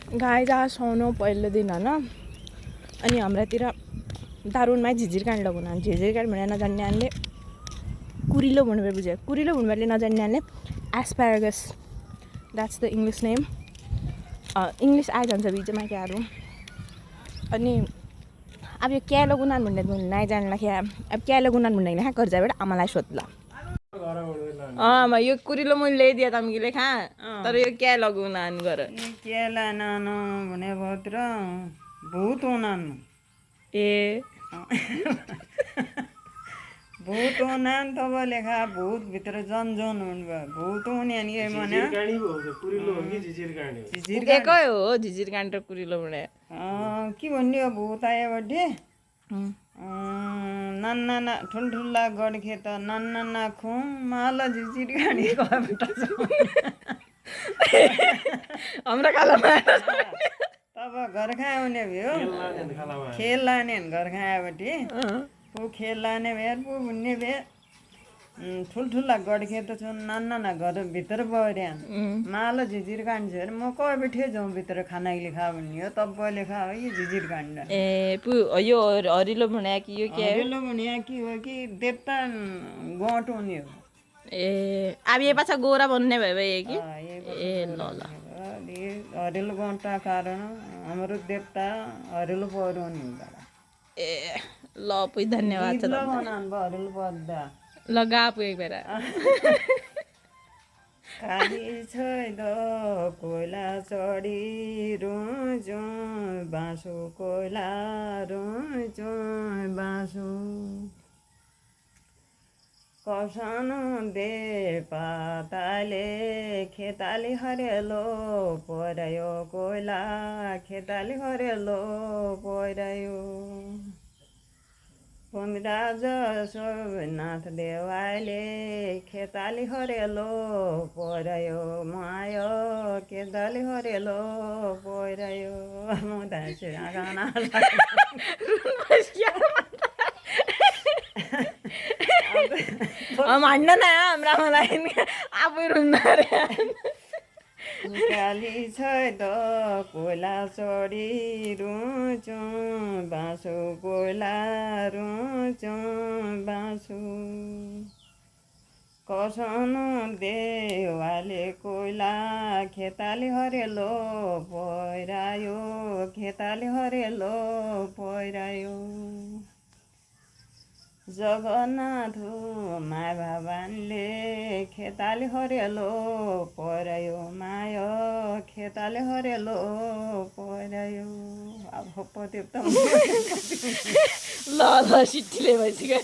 guys आज सुहाउनु पहिलो दिन होइन अनि हाम्रातिर दारुणमै झिझिर काँड लगाउन झिझिर काँड भनेर नजान्नेहरूले कुरिलो भन्नुभयो बुझ्यो कुरिलो भन्नुभयो नजान्नेहरूले asparagus that's the English name English आइजान्छ बिचमा क्याहरू अनि अब यो क्या लगाउन भन्ने नै जान्ला क्या अब क्या लगाउन भन्ने खा कर जाबेट आमालाई सोध्ला यो कुरिलो मैले ल्याइदिए तम्कीले खा तर यो क्या लगाउन गर क्या लानु भने भतिर भूत हुनान ए भूत हुनान तब लेखा भूत भित्र जन हुनुभयो भूत हुने अनि के भने एकै हो झिझिर काँड र कुरिलो भने के भन्ने हो भूत आयो बड्डे नन्ना ठुल्ठुला गड्खे त नन्ना खु माला झिझिर काँड हाम्रो खालामा तब घर कहाँ आउने भयो खेल लाने घर कहाँ आएबटे पू खेल लाने भए पू भन्ने भए ठुल्ठुला गड्खे त छु नन्ना घरभित्र बर्या माला झिझिर काँड छ म कहाँ बैठे जाउँ भित्र खानाले खा भन्ने हो तब लेखा हो यो झिझिर काँड ए पू यो हरिलो भने कि यो के हरिलो भने के हो कि देवता गौट हुने हो ए अब ये पाछा गोरा भन्ने भयो कि ए ल ल हरिलो गौटा कारण हाम्रो देवता हरिलो परो नि ए ल पुइ धन्यवाद छ हरिलो पर्दा लगा पु एक बेर खाली छैद कोइला चढी रुँचो बाँसो कोइला रुँचो बाँसो कसानो दे पाताले खेताली हरेलो परायो कोइला खेताली हरेलो परायो पमिराज सोमनाथ देवाले खेताली हरेलो परायो मायो खेताली हरेलो परायो म दासु गाना मान्न न हाम्रा मलाई आफै रुन्न रे काली छैद कोइला चढी रुँचो बाँसो कोइला रुँचो बाँसो कसनो देवाले कोइला खेताली हरेलो पहिरायो खेताली हरेलो पहिरायो जगन्नाथ माया भगवानले खेताली हरेलो परायो माया खेताली हरेलो परायो अब पत्यो त ल सिट्टीले भइसक्यो